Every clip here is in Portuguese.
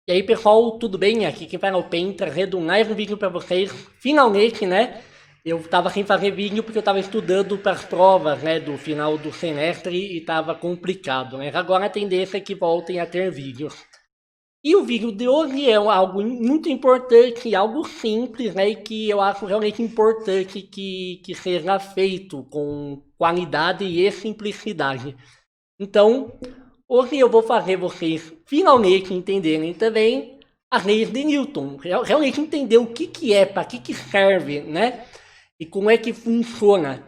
E aí pessoal, tudo bem? Aqui quem fala é o Pen, trazendo mais um vídeo para vocês. Finalmente, né? Eu tava sem fazer vídeo porque eu tava estudando para as provas, né, do final do semestre e tava complicado, né? Agora a tendência é que voltem a ter vídeos. E o vídeo de hoje é algo muito importante, algo simples, né? E que eu acho realmente importante que seja feito com qualidade e simplicidade. Então, hoje eu vou fazer vocês finalmente entenderem também as leis de Newton, realmente entender o que é, para que serve, né? E como é que funciona.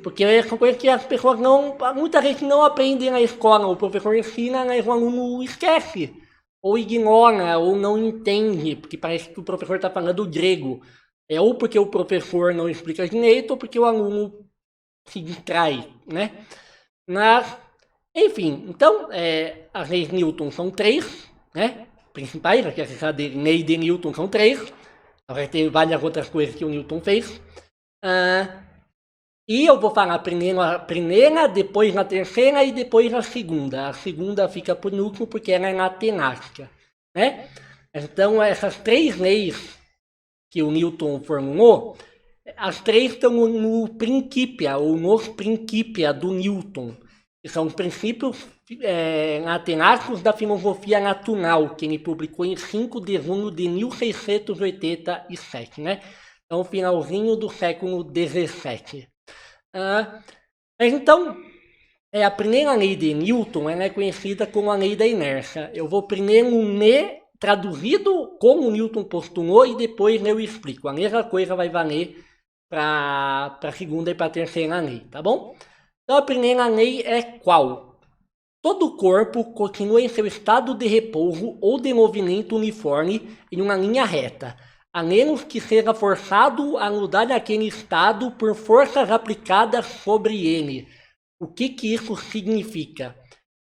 Porque são coisas que as pessoas não, muita gente não aprende na escola, o professor ensina, mas o aluno esquece, ou ignora, ou não entende, porque parece que o professor está falando grego. É ou porque o professor não explica direito, ou porque o aluno se distrai, né? Mas enfim, então, as leis de Newton são três, né? Principais, aqui a lei de Newton são três. Agora tem várias outras coisas que o Newton fez. Ah, e eu vou falar primeiro a primeira, depois na terceira e depois na segunda. A segunda fica por último porque ela é na temática, né? Então, essas três leis que o Newton formulou, as três estão no Principia, ou nos Principia do Newton, que são os princípios atenáticos da filosofia natural, que ele publicou em 5 de junho de 1687, né? Então, finalzinho do século XVII. Ah, então, a primeira lei de Newton ela é conhecida como a lei da inércia. Eu vou primeiro ler traduzido como o Newton postulou e depois eu explico. A mesma coisa vai valer para a segunda e para a terceira lei, tá bom? Então a primeira lei é qual? Todo corpo continua em seu estado de repouso ou de movimento uniforme em uma linha reta, a menos que seja forçado a mudar daquele estado por forças aplicadas sobre ele. O que isso significa?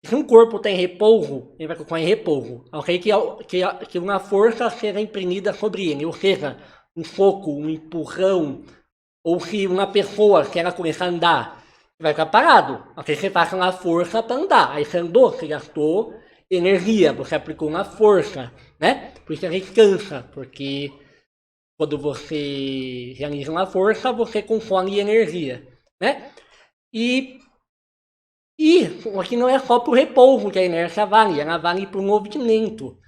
Se um corpo tem repouso, ele vai continuar em repouso. Ok? Que uma força seja imprimida sobre ele, ou seja, um soco, um empurrão, ou se uma pessoa, se ela começar a andar, vai ficar parado. Ok? Você faça uma força para andar. Aí você andou, você gastou energia, você aplicou uma força, né? Por isso a gente cansa, porque quando você realiza uma força, você consome energia, né? E aqui não é só para o repouso que a inércia vale, ela vale para o movimento.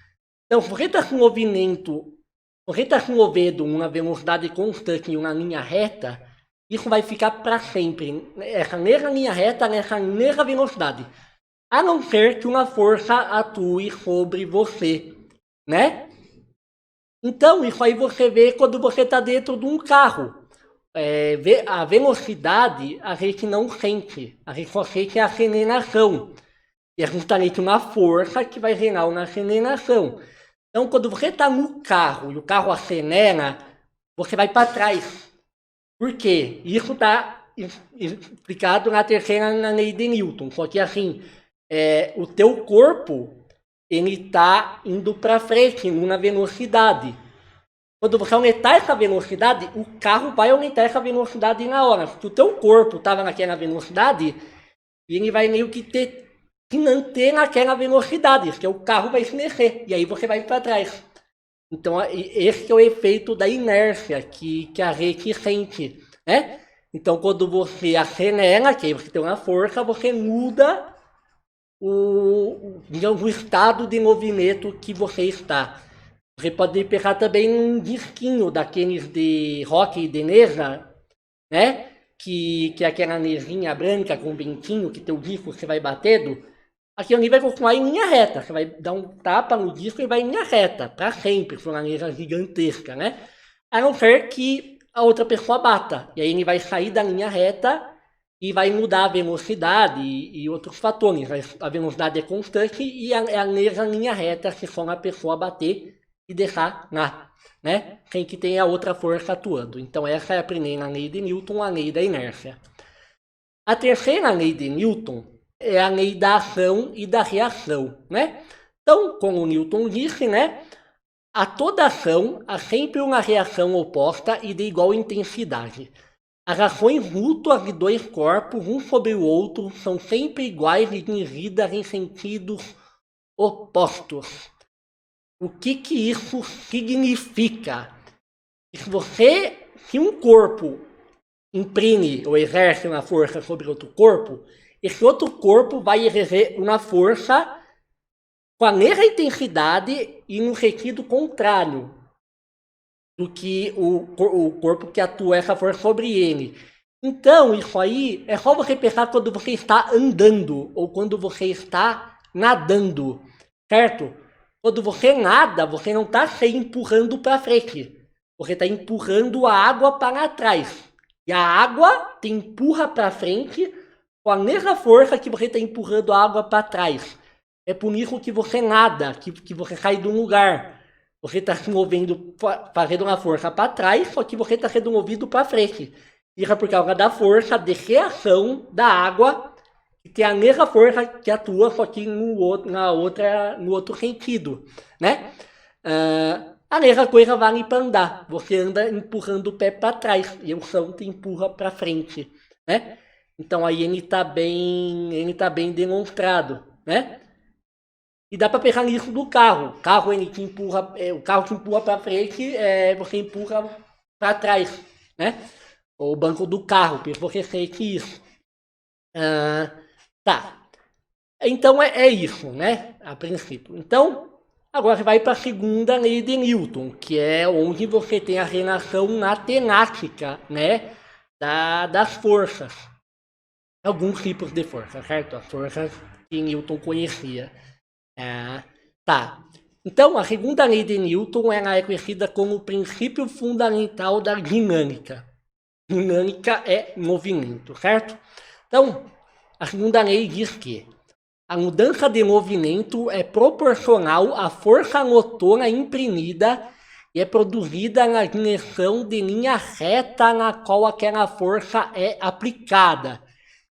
Então, se você está com movimento, se você está se movendo uma velocidade constante em uma linha reta, isso vai ficar para sempre. Essa mesma linha reta, nessa mesma velocidade. A não ser que uma força atue sobre você, né? Então, isso aí você vê quando você está dentro de um carro. A velocidade a gente não sente, a gente só sente a aceleração. E é justamente uma força que vai gerar uma aceleração. Então, quando você está no carro e o carro acelera, você vai para trás. Por quê? Isso está explicado na terceira na lei de Newton. Só que assim, o teu corpo ele está indo para frente numa velocidade. Quando você aumentar essa velocidade, o carro vai aumentar essa velocidade na hora. Se o teu corpo estava naquela velocidade, ele vai meio que ter que manter naquela velocidade, porque o carro vai se mexer e aí você vai para trás. Então esse é o efeito da inércia que a gente sente, né? Então quando você acelera, que aí você tem uma força, você muda digamos, o estado de movimento que você está. Você pode pegar também um disquinho daqueles de rock de mesa, né? Que é aquela mesinha branca com ventinho que teu disco você vai batendo. Aquilo ali vai continuar em linha reta. Você vai dar um tapa no disco e vai em linha reta, para sempre, por uma mesa gigantesca, né? A não ser que a outra pessoa bata. E aí ele vai sair da linha reta e vai mudar a velocidade e outros fatores. A velocidade é constante e a mesma linha reta se for uma pessoa bater e deixar lá, né? Sem que tenha outra força atuando. Então essa é a primeira lei de Newton, a lei da inércia. A terceira lei de Newton é a lei da ação e da reação, né? Então, como o Newton disse, né? A toda ação há sempre uma reação oposta e de igual intensidade. As ações mútuas de dois corpos, um sobre o outro, são sempre iguais e dirigidas em sentidos opostos. O que isso significa? Se um corpo imprime ou exerce uma força sobre outro corpo, esse outro corpo vai exercer uma força com a mesma intensidade e no sentido contrário do que o corpo que atua essa força sobre ele. Então, isso aí é só você pensar quando você está andando ou quando você está nadando, certo? Quando você nada, você não está se empurrando para frente. Você está empurrando a água para trás. E a água te empurra para frente com a mesma força que você está empurrando a água para trás. É por isso que você nada, que você sai de um lugar. Você está se movendo, fazendo uma força para trás, só que você está sendo movido para frente. Isso é por causa da força de reação da água, que tem a mesma força que atua, só que no outro sentido, né? A mesma coisa vale para andar. Você anda empurrando o pé para trás e o chão te empurra para frente, né? Então aí ele está bem demonstrado, né? E dá para pegar nisso do carro. O carro ele te empurra, o carro te empurra para frente, você empurra para trás, né? Ou o banco do carro, para você sente isso. Tá. Então é isso, né? A princípio. Então, agora você vai para a segunda lei de Newton, que é onde você tem a relação matemática, né? Das forças. Alguns tipos de força, certo? As forças que Newton conhecia. Tá. Então, a segunda lei de Newton ela é conhecida como o princípio fundamental da dinâmica. Dinâmica é movimento, certo? Então, a segunda lei diz que a mudança de movimento é proporcional à força motora imprimida e é produzida na direção de linha reta na qual aquela força é aplicada.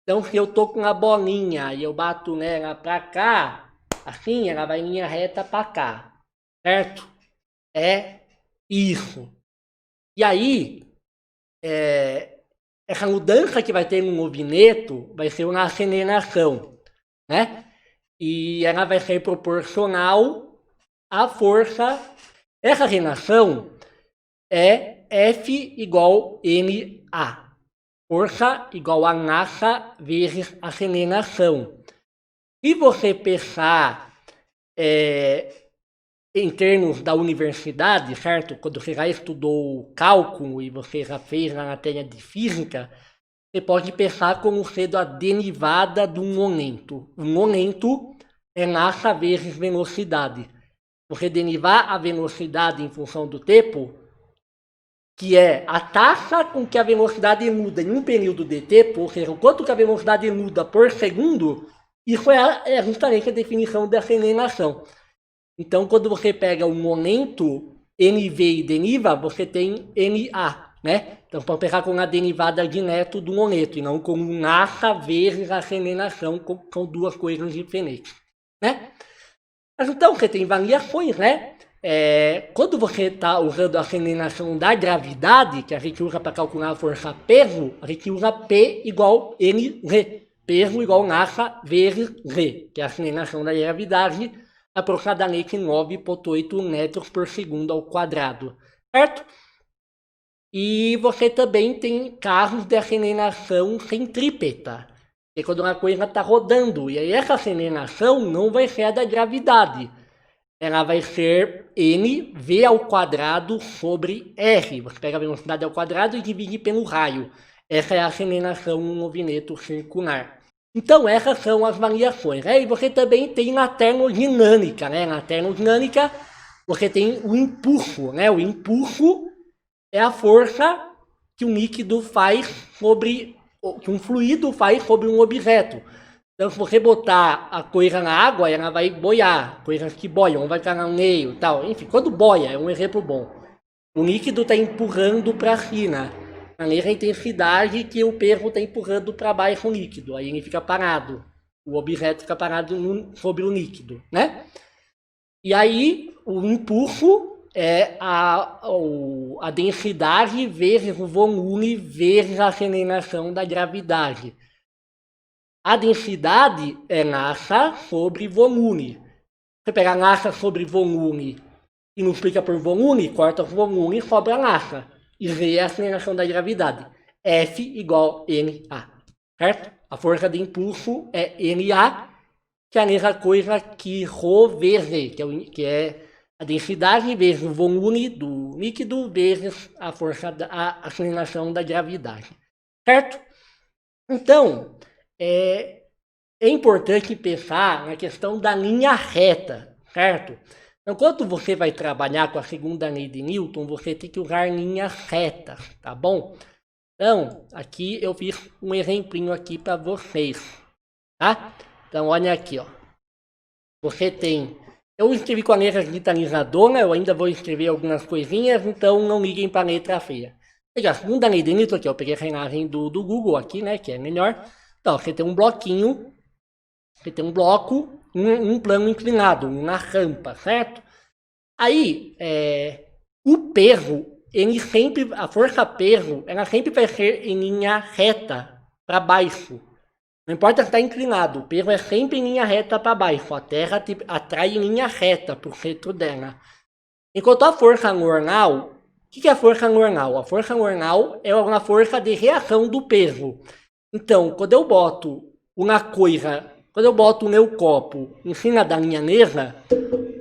Então, se eu tô com uma bolinha e eu bato nela para cá, assim, ela vai em linha reta para cá, certo? É isso. E aí, essa mudança que vai ter no movimento vai ser uma aceleração, né? E ela vai ser proporcional à força. Essa relação é F igual ma. Força igual a massa vezes aceleração. Se você pensar em termos da universidade, certo? Quando você já estudou cálculo e você já fez a matéria de física, você pode pensar como sendo a derivada de um momento. O momento é massa vezes velocidade. Você derivar a velocidade em função do tempo, que é a taxa com que a velocidade muda em um período de tempo, ou seja, o quanto que a velocidade muda por segundo, isso é justamente a definição da aceleração. Então, quando você pega o momento NV e deriva, você tem NA, né? Então, pode pegar com a derivada de neto do momento, e não como massa vezes a aceleração, são duas coisas diferentes, né? Mas então, você tem variações, né? Quando você está usando a aceleração da gravidade, que a gente usa para calcular a força peso, a gente usa P igual mg. Peso igual massa vezes g, que é a aceleração da gravidade, aproximadamente 9,8 metros por segundo ao quadrado, certo? E você também tem carros de aceleração centrípeta, que é quando uma coisa está rodando, e aí essa aceleração não vai ser a da gravidade, ela vai ser mv ao quadrado sobre r. Você pega a velocidade ao quadrado e divide pelo raio. Essa é a aceleração no movimento circular. Então essas são as variações. E você também tem na termodinâmica, né? Na termodinâmica você tem o impulso, né? O impulso é a força que um líquido faz sobre, que um fluido faz sobre um objeto. Então, se você botar a coisa na água, ela vai boiar. Coisas que boiam, vai ficar no meio, tal. Enfim, quando boia, é um exemplo bom. O líquido está empurrando para cima. A mesma intensidade que o peso está empurrando para baixo o líquido. Aí ele fica parado. O objeto fica parado sobre o líquido, né? E aí, o impulso é a densidade vezes o volume vezes a aceleração da gravidade. A densidade é massa sobre volume. Você pegar massa sobre volume e multiplica por volume, corta o volume e sobra a massa. E V é a aceleração da gravidade. F igual NA, certo? A força de impulso é NA, que é a mesma coisa que ρVz, que é a densidade vezes o volume do líquido vezes a força a aceleração da gravidade, certo? Então, é importante pensar na questão da linha reta, certo? Então, quando você vai trabalhar com a segunda lei de Newton, você tem que usar linhas retas, tá bom? Então, aqui eu fiz um exemplinho aqui para vocês, tá? Então, olha aqui, ó. Você tem... Eu escrevi com a letra digitalizadora, eu ainda vou escrever algumas coisinhas, então não liguem para a letra feia. Veja, a segunda lei de Newton aqui, eu peguei a imagem do Google aqui, né, que é melhor. Então, você tem um bloquinho, você tem um bloco, um plano inclinado, uma rampa, certo? Aí, o peso, ele sempre, a força peso, ela sempre vai ser em linha reta para baixo. Não importa se está inclinado, o peso é sempre em linha reta para baixo. A Terra te atrai em linha reta para o centro dela. Enquanto a força normal, o que é a força normal? A força normal é uma força de reação do peso. Então, quando eu boto uma coisa, quando eu boto o meu copo em cima da minha mesa,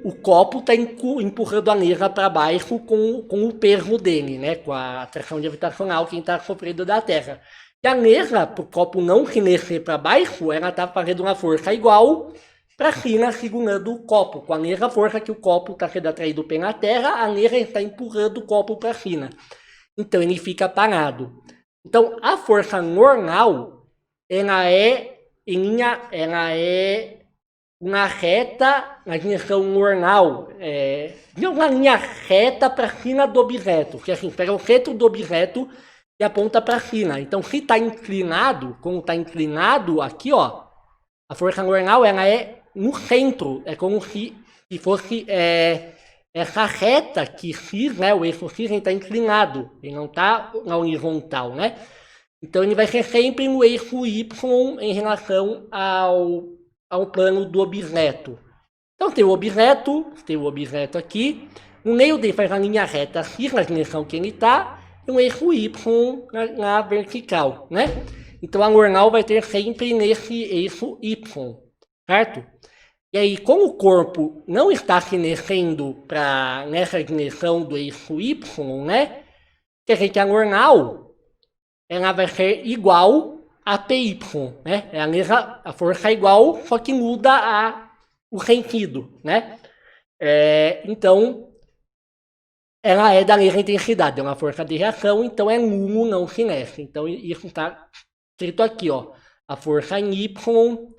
o copo está empurrando a mesa para baixo com o peso dele, né? Com a atração gravitacional que está sofrendo da Terra. E a mesa, para o copo não se mexer para baixo, ela está fazendo uma força igual para cima, segurando o copo. Com a mesma força que o copo está sendo atraído pela Terra, a mesa está empurrando o copo para cima. Então ele fica parado. Então a força normal, ela é uma reta na direção normal, uma linha reta para cima do objeto, que assim, pega o centro do objeto e aponta para cima. Então, se está inclinado, como está inclinado aqui, ó, a força normal ela é no centro, é como se fosse essa reta que X, né, o eixo X está inclinado, ele não está na horizontal, né? Então, ele vai ser sempre no eixo Y em relação ao plano do objeto. Então, tem o objeto aqui, no meio dele faz a linha reta X na direção que ele está, um eixo Y na vertical, né? Então a normal vai ter sempre nesse eixo Y, certo? E aí, como o corpo não está se mexendo nessa direção do eixo Y, né? Quer dizer que a normal ela vai ser igual a PY, né? A força é igual, só que muda o sentido, né? Então, ela é da mesma intensidade, é uma força de reação, então é nulo, não se mexe. Então isso está escrito aqui, ó. A força em Y,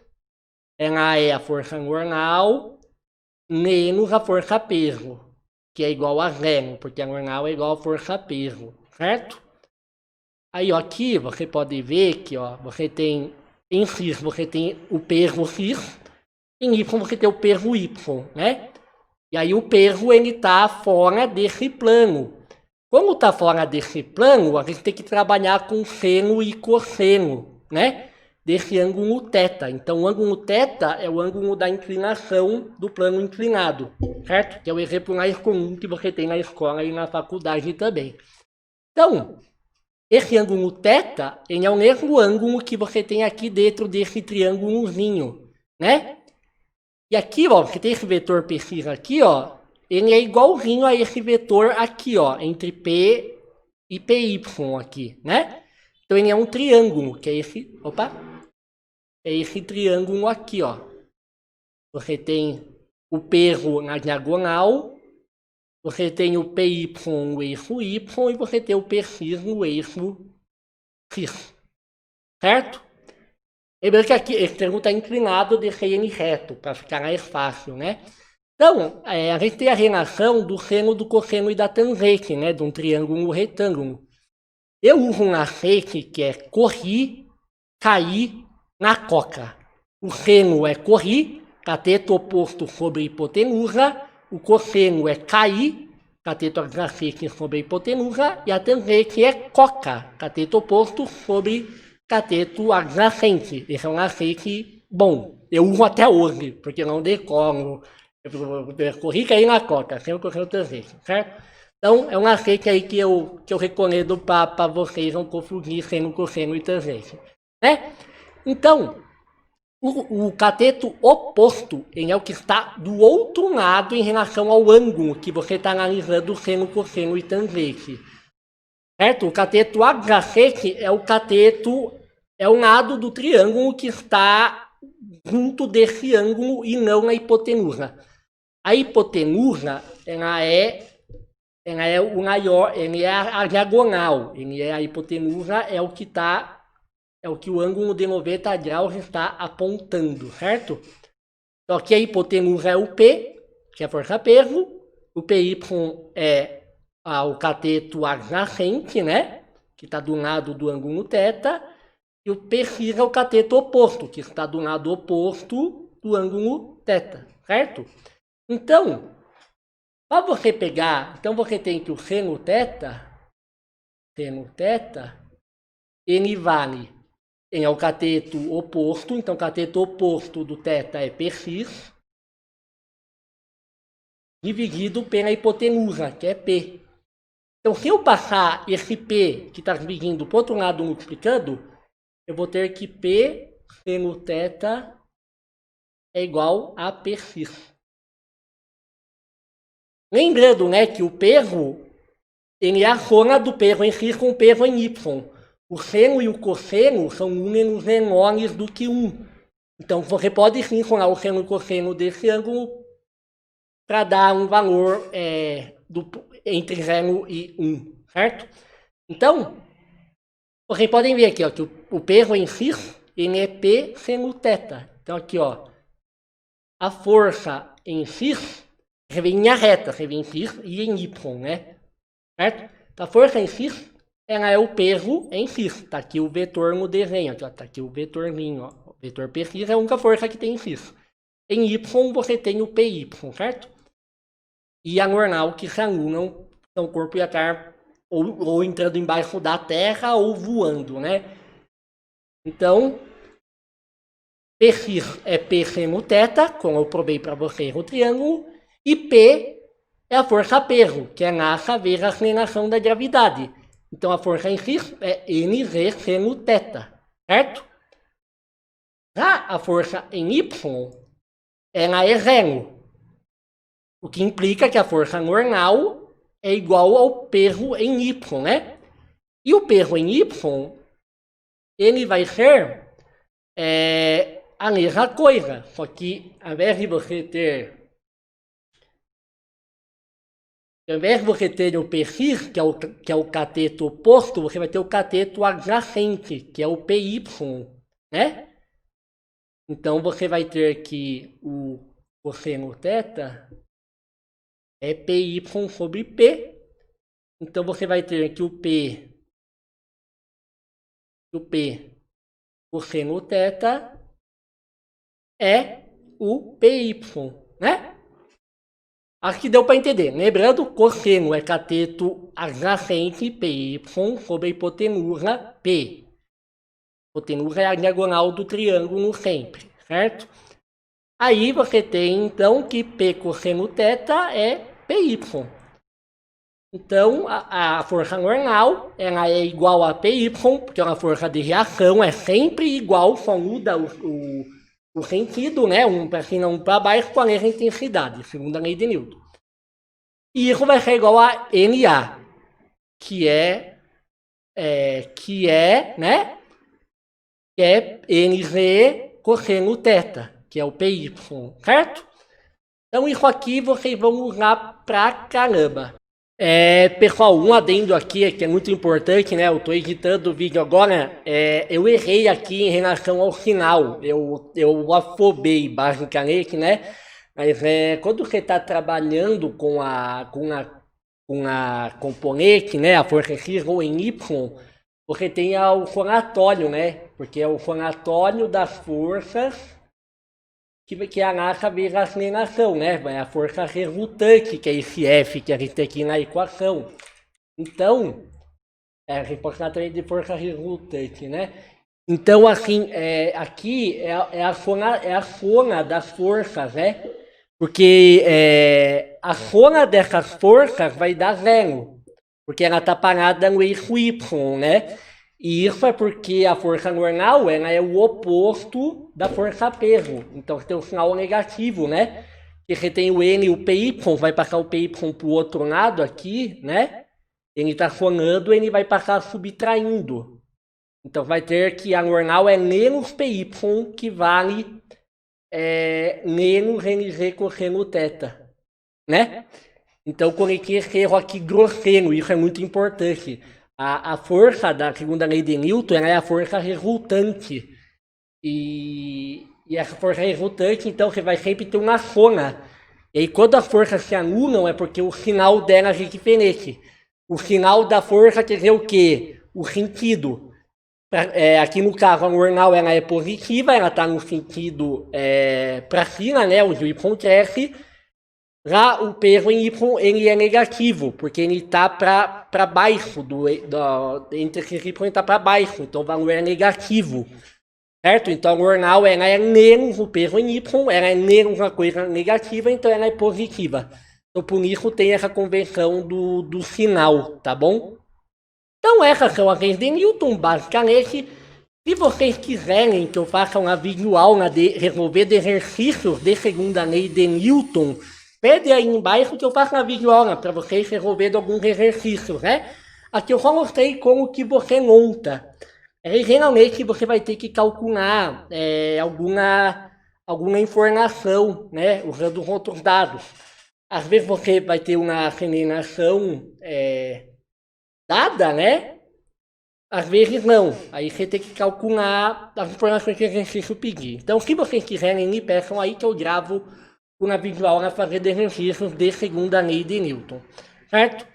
ela é a força normal menos a força peso, que é igual a zero, porque a normal é igual a força peso, certo? Aí, ó, aqui você pode ver que, ó, você tem em X você tem o peso X, em Y você tem o peso Y, né? E aí o peso ele está fora desse plano. Como está fora desse plano, a gente tem que trabalhar com seno e cosseno, né? Desse ângulo θ. Então o ângulo θ é o ângulo da inclinação do plano inclinado, certo? Que é o exemplo mais comum que você tem na escola e na faculdade também. Então, esse ângulo θ ele é o mesmo ângulo que você tem aqui dentro desse triângulozinho, né? E aqui, ó, você tem esse vetor px aqui, ó, ele é igualzinho a esse vetor aqui, ó, entre P e PY aqui, né? Então ele é um triângulo, que é esse triângulo aqui, ó. Você tem o peso na diagonal, você tem o PY no eixo Y e você tem o PX no eixo X, certo? Lembrando que aqui esse triângulo está inclinado, eu deixei ele reto, para ficar mais fácil, né? Então, a gente tem a relação do seno, do cosseno e da tangente, né? De um triângulo retângulo. Eu uso um macete que é corrir, cair na coca. O seno é corrir, cateto oposto sobre hipotenusa. O cosseno é cair, cateto adjacente sobre hipotenusa. E a tangente é coca, cateto oposto sobre cateto adjacente. Esse é um macete bom. Eu uso até hoje, porque eu não decoro. Eu corri, caí na cota, sempre correndo outras vezes, certo? Então, é um macete aí que eu recomendo para vocês não confundir seno, cosseno e tangente, né? Então, o cateto oposto ele é o que está do outro lado em relação ao ângulo que você está analisando seno, cosseno e tangente. Certo? O cateto adjacente é o cateto, é um lado do triângulo que está junto desse ângulo e não na hipotenusa. A hipotenusa, ela é o maior, ele é a diagonal, a hipotenusa é o que está, é o que o ângulo de 90 graus está apontando, certo? Só que a hipotenusa é o P, que é a força-peso, o PY é o cateto adjacente, né? Que está do lado do ângulo θ, e o PX é o cateto oposto, que está do lado oposto do ângulo θ, certo? Então, para você pegar, então você tem que o seno θ, ele vale é o cateto oposto, então o cateto oposto do θ é Px, dividido pela hipotenusa, que é P. Então, se eu passar esse P que está dividindo para o outro lado multiplicando, eu vou ter que P seno θ é igual a Px. Lembrando, né, que o peso ele é a soma do peso em x com o peso em y. O seno e o cosseno são números menores do que 1. Então, você pode sim somar o seno e o cosseno desse ângulo para dar um valor entre 0 e 1, certo? Então, vocês podem ver aqui ó, que o peso em x ele é P seno θ. Então, aqui, ó, a força em x você vê em linha reta, você vê em x e em y, né? Certo? Então, a força em x ela é o peso em x. Tá aqui o vetor no desenho. Aqui, ó, tá aqui o vetorzinho. Ó. O vetor Px é a única força que tem em x. Em y você tem o Py, certo? E a normal que se anunam então o corpo ia estar ou entrando embaixo da terra ou voando, né? Então, Px é P seno θ, como eu provei para vocês no triângulo, e P é a força-peso, que é massa vezes a aceleração da gravidade. Então, a força em x é mg seno θ, certo? Já a força em y, ela é 0. O que implica que a força normal é igual ao peso em y, né? E o peso em y, ele vai ser a mesma coisa. Só que, ao invés de você ter o Px, que é o cateto oposto, você vai ter o cateto adjacente, que é o Py, né? Então, você vai ter que o cosseno θ é Py sobre P. Então, você vai ter que o P cosseno θ é o Py, né? Acho que deu para entender. Lembrando, cosseno é cateto adjacente Py sobre a hipotenusa P. Hipotenusa é a diagonal do triângulo sempre, certo? Aí você tem então que P cosseno θ é Py. Então a força normal ela é igual a Py, porque é uma força de reação, é sempre igual, só muda o sentido, né? Um para cima, um para baixo, com a mesma intensidade, segundo a lei de Newton. E isso vai ser igual a NA, que é NZ cosseno θ, que é o PY, certo? Então isso aqui vocês vão usar pra caramba. Pessoal, um adendo aqui que é muito importante, né? Eu estou editando o vídeo agora, eu errei aqui em relação ao sinal, eu afobei basicamente, né? Mas quando você está trabalhando com a componente, né? A força X ou em Y, você tem o somatório, né? Porque é o somatório das forças que a NASA vê a aceleração, né? É a força resultante, que é esse F que a gente tem aqui na equação. Então, a gente pode chamar também de força resultante, né? Então, assim, aqui é a soma das forças, né? Porque a zona dessas forças vai dar zero, porque ela está parada no eixo Y, né? E isso é porque a força normal ela é o oposto da força peso. Então você tem o sinal negativo, né? Que você tem o N e o PY, vai passar o PY para o outro lado aqui, né? Ele está sonando, ele vai passar subtraindo. Então vai ter que a normal é menos PY, que vale menos NG cosseno θ, né? Então coloquei esse erro aqui grosseiro, isso é muito importante. A força da segunda lei de Newton é a força resultante. E essa força resultante, então, você vai sempre ter uma zona. E aí, quando as forças se anulam, é porque o sinal delas é diferente. O sinal da força quer dizer o quê? O sentido. Aqui no caso, a normal ela é positiva, ela está no sentido para cima, né? Onde o Y cresce. Lá o peso em Y ele é negativo, porque ele está para baixo, entre esse Y está para baixo, então o valor é negativo. Certo? Então a normal ela é menos o peso em Y, ela é menos uma coisa negativa, então ela é positiva. Então por isso tem essa convenção do sinal, tá bom? Então essas são as leis de Newton, basicamente. Se vocês quiserem que eu faça uma videoaula de resolver exercícios de segunda lei de Newton, pede aí embaixo que eu faça uma videoaula para vocês resolverem alguns exercícios, né? Aqui eu só mostrei como que você monta. Geralmente você vai ter que calcular alguma informação, né? Usando outros dados. Às vezes você vai ter uma aceleração dada, né? Às vezes não. Aí você tem que calcular as informações que o exercício pedir. Então, se vocês quiserem, me peçam aí que eu gravo uma videoaula fazendo exercícios de segunda lei de Newton. Certo?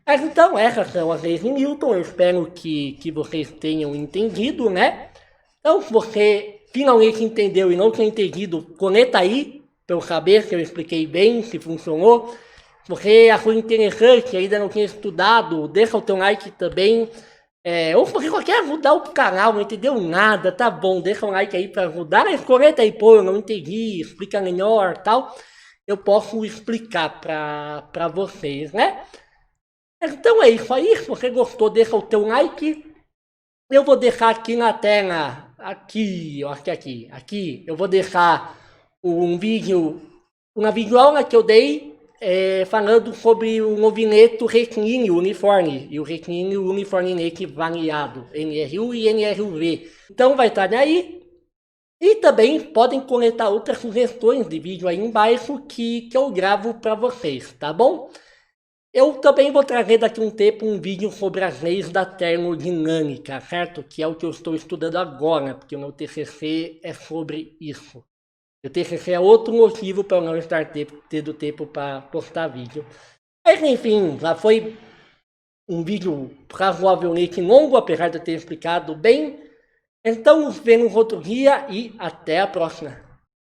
Mas então, essas são as leis de Newton. Eu espero que vocês tenham entendido, né? Então, se você finalmente entendeu e não tinha entendido, conecta aí para eu saber se eu expliquei bem, se funcionou. Se você achou interessante e ainda não tinha estudado, deixa o teu like também. Ou se você só quer ajudar o canal, não entendeu nada, tá bom, deixa um like aí para ajudar, mas comenta aí, pô, eu não entendi, explica melhor tal. Eu posso explicar para vocês, né? Então é isso aí, se você gostou, deixa o teu like. Eu vou deixar aqui na tela, aqui, eu acho que aqui, eu vou deixar um vídeo, uma videoaula que eu dei falando sobre o movimento retilíneo uniforme e o retilíneo uniformemente variado, NRU e NRUV. Então vai estar aí. E também podem conectar outras sugestões de vídeo aí embaixo que eu gravo para vocês, tá bom? Eu também vou trazer daqui a um tempo um vídeo sobre as leis da termodinâmica, certo? Que é o que eu estou estudando agora, porque o meu TCC é sobre isso. O TCC é outro motivo para eu não estar tendo tempo para postar vídeo. Mas enfim, já foi um vídeo razoavelmente longo, apesar de eu ter explicado bem. Então nos vemos outro dia e até a próxima.